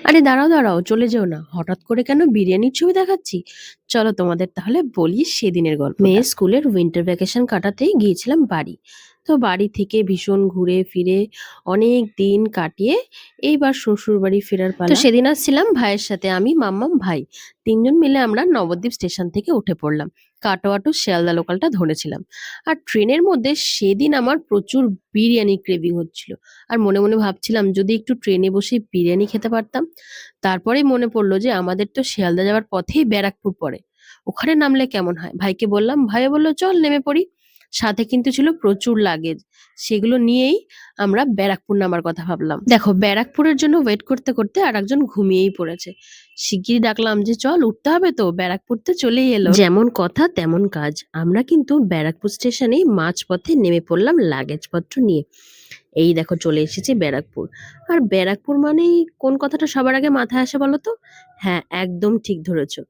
আরে দাঁড়াও দাঁড়াও, চলে যেও না। হঠাৎ করে কেন বিরিয়ানির ছবি দেখাচ্ছি? চলো তোমাদের তাহলে বলি সেদিনের গল্প। মেয়ের স্কুলের উইন্টার ভ্যাকেশন কাটাতেই গিয়েছিলাম বাড়ি। তো বাড়ি থেকে ভীষণ ঘুরে ফিরে অনেক দিন কাটিয়ে এইবার শ্বশুর বাড়ি ফেরার পালা। তো সেদিন আসছিলাম ভাইয়ের সাথে, আমি মাম্মাম ভাই তিনজন মিলে আমরা নবদ্বীপ স্টেশন থেকে উঠে পড়লাম। কাটোয়া টু শিয়ালদা লোকালটা ধরেছিলাম। আর ট্রেনের মধ্যে সেদিন আমার প্রচুর বিরিয়ানি ক্রেভিং হচ্ছিল। আর মনে মনে ভাবছিলাম যদি একটু ট্রেনে বসে বিরিয়ানি খেতে পারতাম। তারপরেই মনে পড়লো যে আমাদের তো শিয়ালদা যাওয়ার পথেই ব্যারাকপুর পড়ে, ওখানে নামলে কেমন হয়। ভাইকে বললাম, ভাইও বললো চল নেমে পড়ি। সাথে কিন্তু ছিল প্রচুর লাগেজ, সেগুলো নিয়েই আমরা ব্যারাকপুর নামার কথা ভাবলাম। দেখো ব্যারাকপুরের জন্য ওয়েট করতে করতে আর একজন ঘুমিয়েই পড়েছে। শিগগিরই ডাকলাম যে চল উঠতে হবে, তো ব্যারাকপুর তো চলেই এলো। যেমন কথা তেমন কাজ, আমরা কিন্তু ব্যারাকপুর স্টেশনেই মাঝপথে নেমে পড়লাম লাগেজপত্র নিয়ে। এই দেখো চলে এসেছি ব্যারাকপুর। আর ব্যারাকপুর মানেই কোন কথাটা সবার আগে মাথায় আসে বলো তো? হ্যাঁ, একদম ঠিক ধরেছো।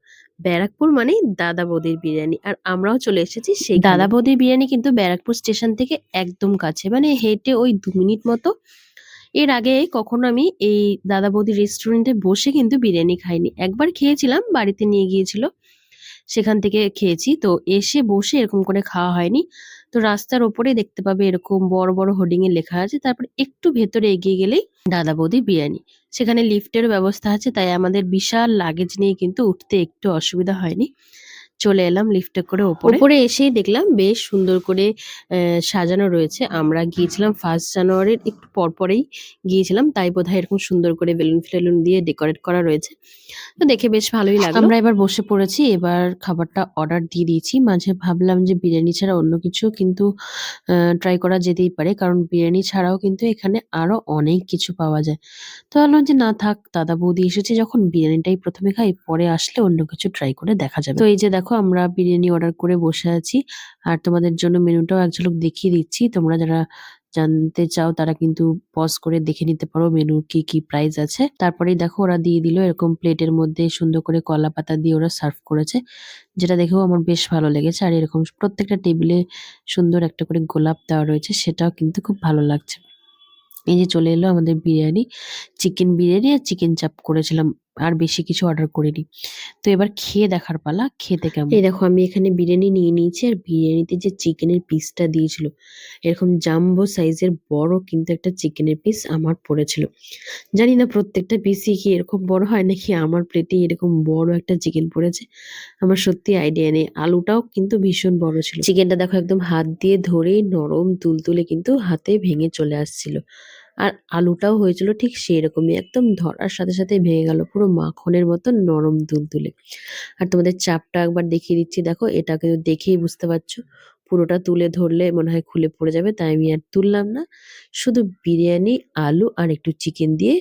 ব্যারাকপুর মানেই দাদা বৌদির বিরিয়ানি। আর আমরাও চলে এসেছি সেই দাদা বৌদির বিরিয়ানি, কিন্তু ব্যারাকপুর স্টেশন থেকে একদম কাছে, মানে হেঁটে ওই 2 মিনিট মতো। এর আগে কখনো আমি এই দাদা বৌদির রেস্টুরেন্টে বসে কিন্তু বিরিয়ানি খাইনি। একবার খেয়েছিলাম, বাড়িতে নিয়ে গিয়েছিল, সেখান থেকে খেয়েছি। তো এসে বসে এরকম করে খাওয়া হয়নি। তো রাস্তার ওপরে দেখতে পাবে এরকম বড় বড় হোর্ডিং এ লেখা আছে, তারপর একটু ভেতরে এগিয়ে গেলেই দাদা বৌদি বিরিয়ানি। সেখানে লিফটের ব্যবস্থা আছে, তাই আমাদের বিশাল লাগেজ নিয়ে কিন্তু উঠতে একটু অসুবিধা হয়নি। চলে এলাম লিফটে করে ওপরে। ওপরে এসেই দেখলাম বেশ সুন্দর করে সাজানো রয়েছে। আমরা গিয়েছিলাম 1 জানুয়ারির একটু পরপরেই গিয়েছিলাম, তাই বোধহয় এরকম সুন্দর করে বেলুন ফেলুন দিয়ে ডেকোরেট করা রয়েছে। তো দেখে বেশ ভালোই লাগলো। আমরা এবার বসে পড়েছি, এবার খাবারটা অর্ডার দিয়ে দিয়েছি। মাঝে ভাবলাম যে বিরিয়ানি ছাড়া অন্য কিছু কিন্তু ট্রাই করা যেতেই পারে, কারণ বিরিয়ানি ছাড়াও কিন্তু এখানে আরো অনেক কিছু পাওয়া যায়। তো ভাবলাম যে না থাক, দাদা বৌদি এসেছে যখন বিরিয়ানিটাই প্রথমে খাই, পরে আসলে অন্য কিছু ট্রাই করে দেখা যাবে। তো এই যে দেখো আমরা বিরিয়ানি অর্ডার করে বসে আছি। আর তোমাদের জন্য মেনুটাও এক ঝলক দেখিয়ে দিচ্ছি। তোমরা যারা জানতে চাও তারা কিন্তু পজ করে দেখে নিতে পারো মেনু কি কি প্রাইস আছে। তারপরেই দেখো ওরা দিয়ে দিল এরকম প্লেটের মধ্যে সুন্দর করে কলা পাতা দিয়ে ওরা সার্ভ করেছে, যেটা দেখেও আমার বেশ ভালো লেগেছে। আর এরকম প্রত্যেকটা টেবিলে সুন্দর একটা করে গোলাপ দেওয়া রয়েছে, সেটাও কিন্তু খুব ভালো লাগছে। এই যে চলে এলো আমাদের বিরিয়ানি, চিকেন বিরিয়ানি আর চিকেন চাপ করেছিলাম, আর বেশি কিছু অর্ডার করিনি। তো এবার খেয়ে দেখার পালা, খেতে কেমন। এই দেখো আমি এখানে বিরিয়ানি নিয়ে নিয়েছি, আর বিরিয়ানিতে যে চিকেনের পিসটা দিয়েছিল এরকম জাম্বো সাইজের বড় কিন্তু একটা চিকেনের পিস আমার পড়েছিল। জানি না প্রত্যেকটা পিসই কি এরকম বড় হয় নাকি আমার প্লেটে এরকম বড় একটা চিকেন পড়েছে, আমার সত্যি আইডিয়া নেই। আলুটাও কিন্তু ভীষণ বড় ছিল। চিকেনটা দেখো একদম হাত দিয়ে ধরেই নরম তুলতুলে কিন্তু হাতে ভেঙে চলে আসছিল। আর আলুটাও হয়েছিল ঠিক সেই রকমই, একদম ধরার সাথে সাথে ভেঙে গেল, পুরো মাখনের মতো নরম তুলতুলে। আর তোমাদের চাপটা একবার দেখিয়ে দিচ্ছি, দেখো এটা কিন্তু দেখেই বুঝতে পারছো পুরোটা তুলে ধরলে মনে হয় খুলে পড়ে যাবে, তাই আমি আর তুললাম না। শুধু বিরিয়ানি, আলু আর একটু চিকেন দিয়ে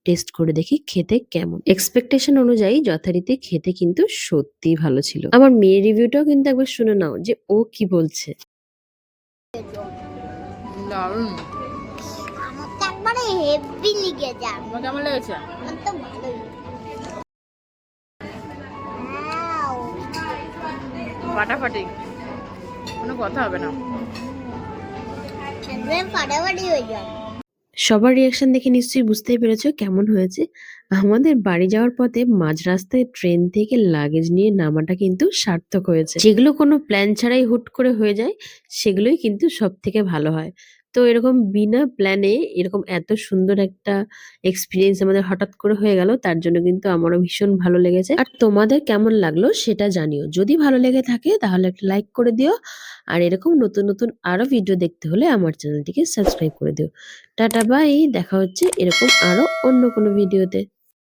টেস্ট করে দেখি খেতে কেমন। এক্সপেকটেশন অনুযায়ী যথারীতি খেতে কিন্তু সত্যি ভালো ছিল। আমার মেয়ের রিভিউটাও কিন্তু একবার শুনে নাও যে ও কি বলছে। দারুণ। আমার তো একবারে হেভি লেগে যায়। তোমার কেমন লেগেছে? আমার তো ভালোই। ওয়াও, ফাটাফাটি, কোনো কথা হবে না। একদম ফাটাফাটি হয়ে যায়। সবার রিয়াকশন দেখে নিশ্চয়ই বুঝতেই পেরেছো কেমন হয়েছে। আমাদের বাড়ি যাওয়ার পথে মাঝ রাস্তায় ট্রেন থেকে লাগেজ নিয়ে নামাটা কিন্তু সার্থক হয়েছে। যেগুলো কোনো প্ল্যান ছাড়াই হুট করে হয়ে যায়, সেগুলোই কিন্তু সব থেকে ভালো হয়। তো এরকম বিনা প্ল্যানে এরকম এত সুন্দর একটা এক্সপিরিয়েন্স আমাদের হঠাৎ করে হয়ে গেল, তার জন্য কিন্তু আমারও ভীষণ ভালো লেগেছে। আর তোমাদের কেমন লাগলো সেটা জানিও। যদি ভালো লেগে থাকে তাহলে একটা লাইক করে দিও। আর এরকম নতুন নতুন আরো ভিডিও দেখতে হলে আমার চ্যানেলটিকে সাবস্ক্রাইব করে দিও। টাটা বাই, দেখা হচ্ছে এরকম আরো অন্য কোনো ভিডিওতে।